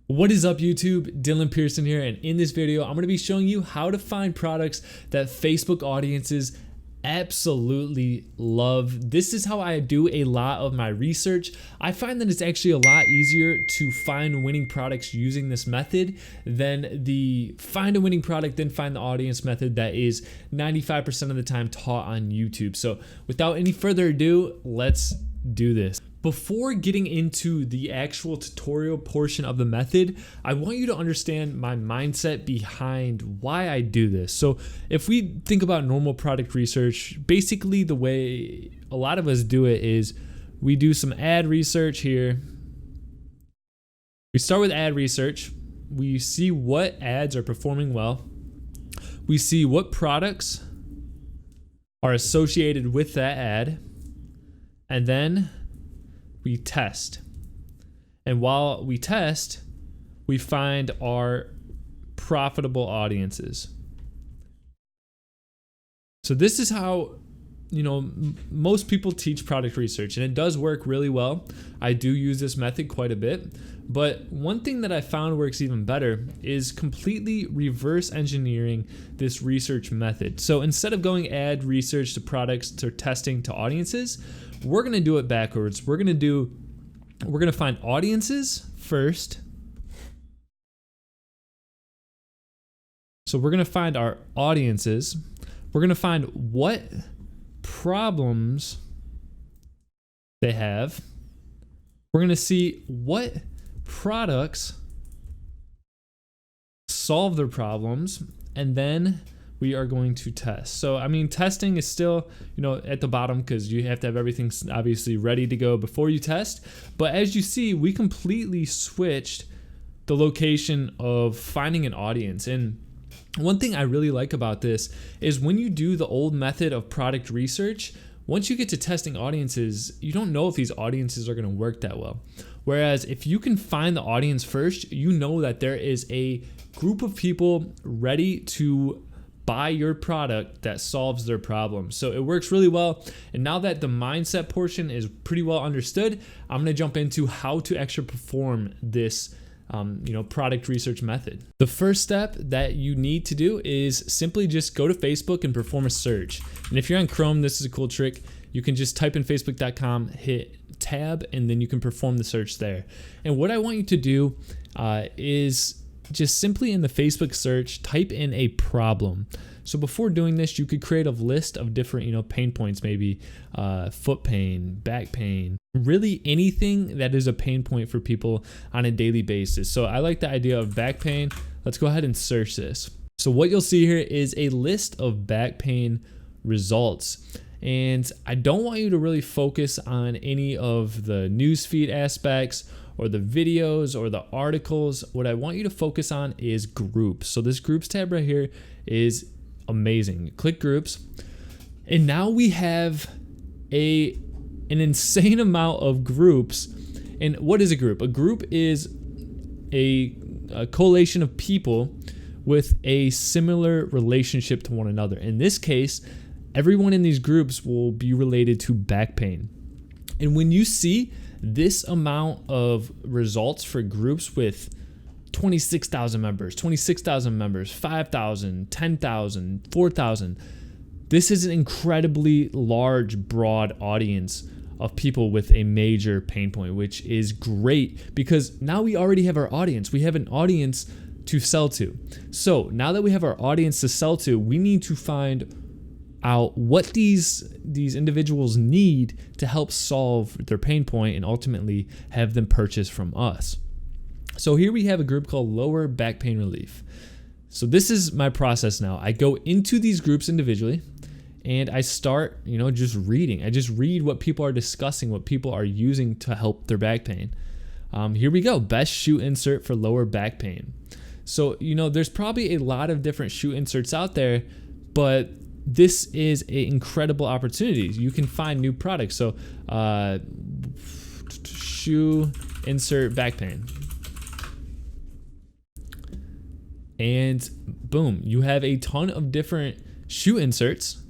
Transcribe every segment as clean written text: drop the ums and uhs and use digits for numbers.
What is up YouTube? Dylan Pearson here, and in this video I'm going to be showing you how to find products that Facebook audiences absolutely love. This is how I do a lot of my research. I find that it's actually a lot easier to find winning products using this method than the find a winning product then find the audience method that is 95% of the time taught on YouTube. So without any further ado, let's do this. Before getting into the actual tutorial portion of the method, I want you to understand my mindset behind why I do this. So if we think about normal product research, basically the way a lot of us do it is we do some ad research here. We start with ad research. We see what ads are performing well. We see what products are associated with that ad. And then we test. And while we test, we find our profitable audiences. So this is how, most people teach product research, and it does work really well. I do use this method quite a bit, but one thing that I found works even better is completely reverse engineering this research method. So instead of going ad research to products to testing to audiences, we're going to do it backwards. We're going to find audiences first. So we're going to find our audiences. We're going to find what problems they have. We're going to see what products solve their problems, and then we are going to test. So, testing is still, at the bottom because you have to have everything obviously ready to go before you test. But as you see, we completely switched the location of finding an audience. And one thing I really like about this is when you do the old method of product research, once you get to testing audiences, you don't know if these audiences are going to work that well. Whereas if you can find the audience first, you know that there is a group of people ready to buy your product that solves their problem. So it works really well. And now that the mindset portion is pretty well understood, I'm going to jump into how to actually perform this product research method. The first step that you need to do is simply just go to Facebook and perform a search. And if you're on Chrome, this is a cool trick. You can just type in facebook.com, hit tab, and then you can perform the search there. And what I want you to do is just simply in the Facebook search, type in a problem. So before doing this, you could create a list of different, pain points, maybe foot pain, back pain, really anything that is a pain point for people on a daily basis. So I like the idea of back pain. Let's go ahead and search this. So what you'll see here is a list of back pain results. And I don't want you to really focus on any of the newsfeed aspects or the videos or the articles. What I want you to focus on is groups. So this groups tab right here is amazing. Click groups. And now we have an insane amount of groups. And what is a group? A group is a collation of people with a similar relationship to one another. In this case, everyone in these groups will be related to back pain. And when you see this amount of results for groups with 26,000 members, 26,000 members, 5,000, 10,000, 4,000, this is an incredibly large, broad audience of people with a major pain point, which is great because now we already have our audience. We have an audience to sell to. So now that we have our audience to sell to, we need to find out what these individuals need to help solve their pain point and ultimately have them purchase from us. So here we have a group called Lower Back Pain Relief. So this is my process now. I go into these groups individually and I start, just reading. I just read what people are discussing, what people are using to help their back pain. Here we go. Best shoe insert for lower back pain. So, there's probably a lot of different shoe inserts out there, but this is an incredible opportunity. You can find new products. So, shoe insert back pain. And boom, you have a ton of different shoe inserts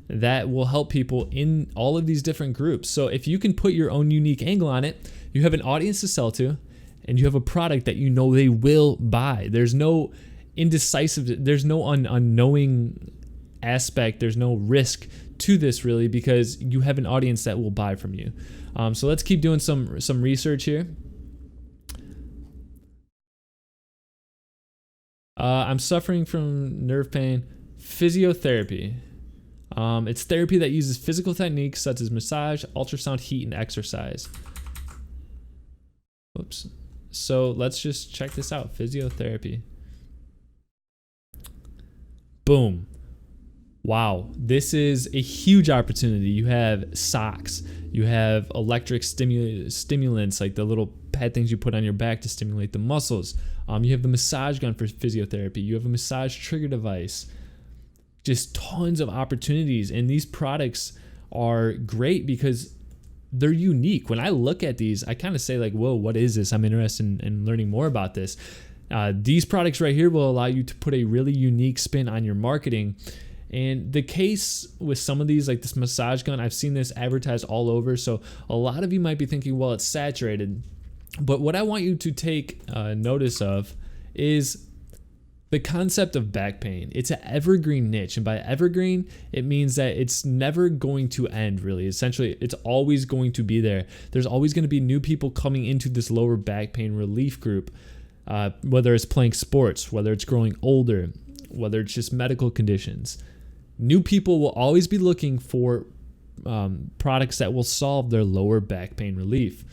that will help people in all of these different groups. So if you can put your own unique angle on it, you have an audience to sell to, and you have a product that you know they will buy. There's no indecisive, there's no unknowing aspect, there's no risk to this really, because you have an audience that will buy from you. So let's keep doing some research here. I'm suffering from nerve pain. Physiotherapy. It's therapy that uses physical techniques such as massage, ultrasound, heat, and exercise. Oops. So let's just check this out. Physiotherapy. Boom. Wow. This is a huge opportunity. You have socks. You have electric stimulants, like the little pad things you put on your back to stimulate the muscles. You have the massage gun for physiotherapy. You have a massage trigger device. Just tons of opportunities. And these products are great because they're unique. When I look at these, I kind of say like, whoa, what is this? I'm interested in learning more about this. These products right here will allow you to put a really unique spin on your marketing. And the case with some of these, like this massage gun, I've seen this advertised all over. So a lot of you might be thinking, well, it's saturated. But what I want you to take notice of is the concept of back pain. It's an evergreen niche. And by evergreen, it means that it's never going to end, really. Essentially, it's always going to be there. There's always going to be new people coming into this lower back pain relief group, whether it's playing sports, whether it's growing older, whether it's just medical conditions. New people will always be looking for products that will solve their lower back pain relief.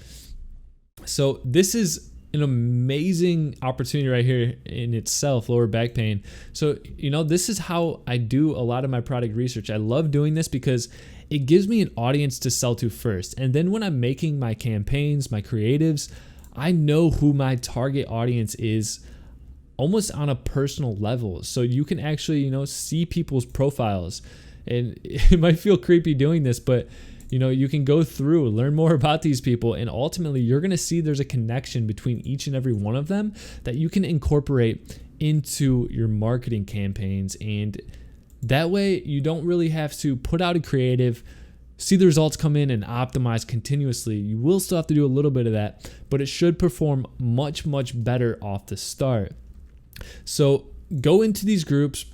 So this is an amazing opportunity right here in itself, lower back pain. So, this is how I do a lot of my product research. I love doing this because it gives me an audience to sell to first. And then when I'm making my campaigns, my creatives, I know who my target audience is almost on a personal level. So you can actually, see people's profiles. And it might feel creepy doing this, but you can go through and learn more about these people, and ultimately you're going to see there's a connection between each and every one of them that you can incorporate into your marketing campaigns. And that way you don't really have to put out a creative, see the results come in and optimize continuously. You will still have to do a little bit of that, but it should perform much, much better off the start. So go into these groups,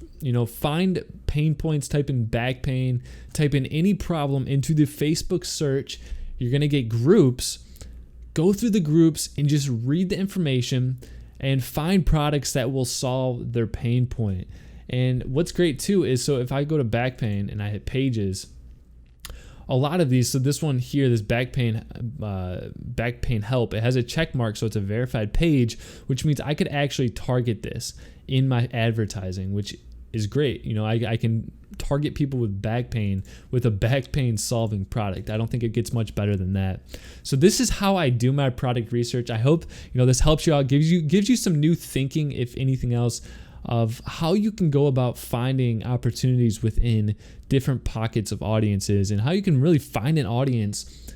find pain points, type in back pain, type in any problem into the Facebook search. You're going to get groups. Go through the groups and just read the information and find products that will solve their pain point. And what's great too is, so if I go to back pain and I hit pages, a lot of these, so this one here, this back pain help, it has a check mark, so it's a verified page, which means I could actually target this in my advertising, which is great. I can target people with back pain with a back pain solving product. I don't think it gets much better than that. So this is how I do my product research. I hope this helps you out, gives you some new thinking, if anything else, of how you can go about finding opportunities within different pockets of audiences, and how you can really find an audience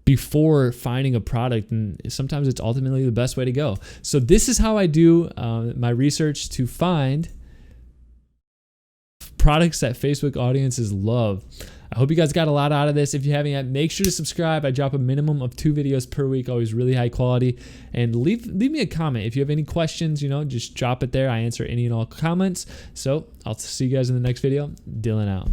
before finding a product. And sometimes it's ultimately the best way to go. So this is how I do my research to find products that Facebook audiences love. I hope you guys got a lot out of this. If you haven't yet, make sure to subscribe. I drop a minimum of 2 videos per week, always really high quality. And leave me a comment. If you have any questions, just drop it there. I answer any and all comments. So I'll see you guys in the next video. Dylan out.